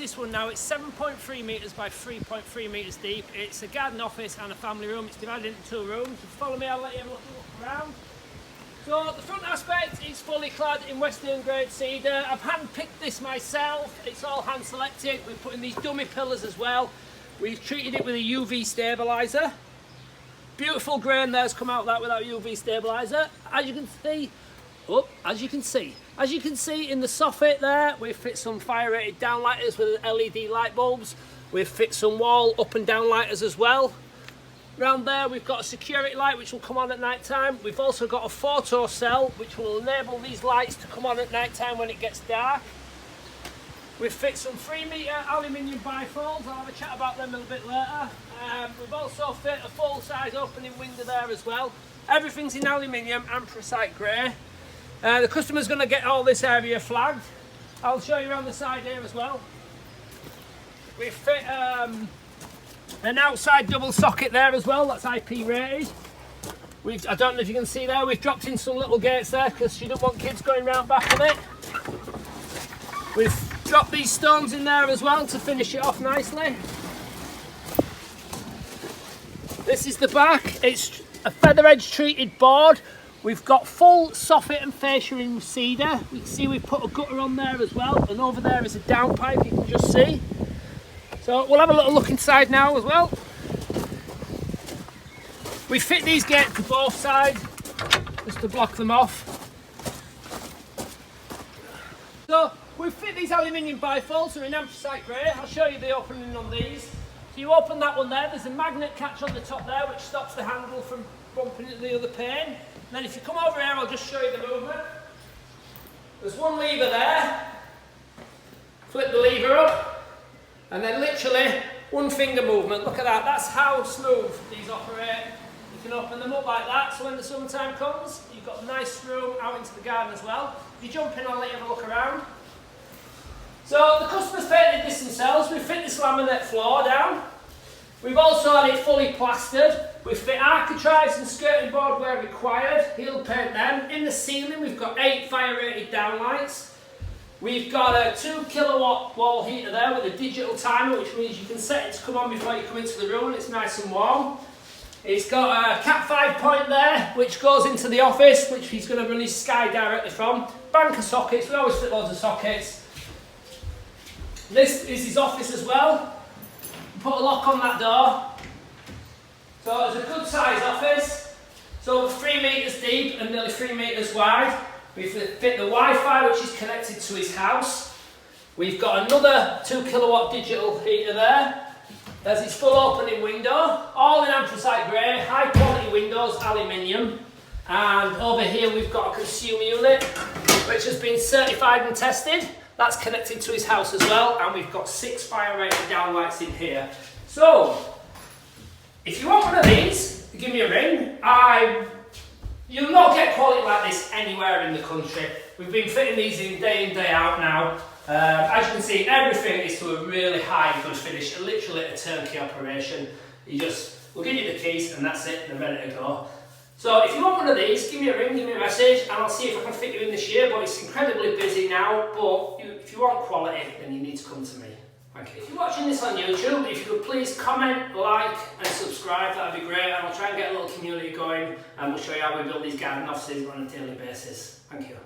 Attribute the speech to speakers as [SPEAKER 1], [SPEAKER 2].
[SPEAKER 1] this one now. It's 7.3 metres by 3.3 metres deep. It's a garden office and a family room. It's divided into 2 rooms. If you follow me, I'll let you have a look around. So the front aspect is fully clad in Western grade cedar. I've hand picked this myself. It's all hand selected. We've put in these dummy pillars as well. We've treated it with a UV stabiliser. Beautiful grain there's come out of that without UV stabiliser. As you can see in the soffit there, we've fit some fire rated downlighters with LED light bulbs. We've fit some wall up and down lighters as well. Around there we've got a security light which will come on at night time. We've also got a photo cell which will enable these lights to come on at night time when it gets dark. We've fit some 3 metre aluminium bifolds. I'll have a chat about them a little bit later. We've also fit a full size opening window there as well. Everything's in aluminium, anthracite grey. The customer's going to get all this area flagged. I'll show you around the side here as well. We've fit an outside double socket there as well, that's IP rated. I don't know if you can see there, we've dropped in some little gates there because you don't want kids going round back of it. We've dropped these stones in there as well to finish it off nicely. This is the back, it's a feather edge treated board. We've got full soffit and fascia in cedar. You can see we've put a gutter on there as well, and over there is a downpipe you can just see. So we'll have a little look inside now as well. We fit these gates to both sides just to block them off. So we've fit these aluminium bifolds, they're in anthracite grey. I'll show you the opening on these. So you open that one there, there's a magnet catch on the top there which stops the handle from bumping into the other pane. And then if you come over here, I'll just show you the movement. There's one lever there. Flip the lever up, and then literally one finger movement. Look at that, that's how smooth these operate. You can open them up like that, so when the summertime comes, you've got a nice room out into the garden as well. If you jump in, I'll let you have a look around. So the customers painted this themselves. We fit this laminate floor down. We've also had it fully plastered. We've fit architraves and skirting board where required. He'll paint them. In the ceiling, we've got 8 fire rated downlights. We've got a 2 kilowatt wall heater there with a digital timer, which means you can set it to come on before you come into the room and it's nice and warm. It's got a Cat 5 point there, which goes into the office, which he's going to run his Sky directly from. Bank of sockets, we always fit loads of sockets. This is his office as well. Put a lock on that door. So it's a good size office. So 3 metres deep and nearly 3 metres wide. We've fit the Wi-Fi which is connected to his house. We've got another 2 kilowatt digital heater there. There's his full opening window, all in anthracite grey, high quality windows, aluminium. And over here we've got a consumer unit which has been certified and tested. That's connected to his house as well, and we've got 6 fire rated downlights in here. So, if you want one of these, give me a ring. You'll not get quality like this anywhere in the country. We've been fitting these in day out now. As you can see, everything is to a really high and good finish, literally a turnkey operation. We'll give you the keys and that's it, they're ready to go. So if you want one of these, give me a ring, give me a message, and I'll see if I can fit you in this year, but it's incredibly busy now, but if you want quality, then you need to come to me. Thank you. If you're watching this on YouTube, if you could please comment, like, and subscribe, that'd be great, and I'll try and get a little community going, and we'll show you how we build these garden offices on a daily basis. Thank you.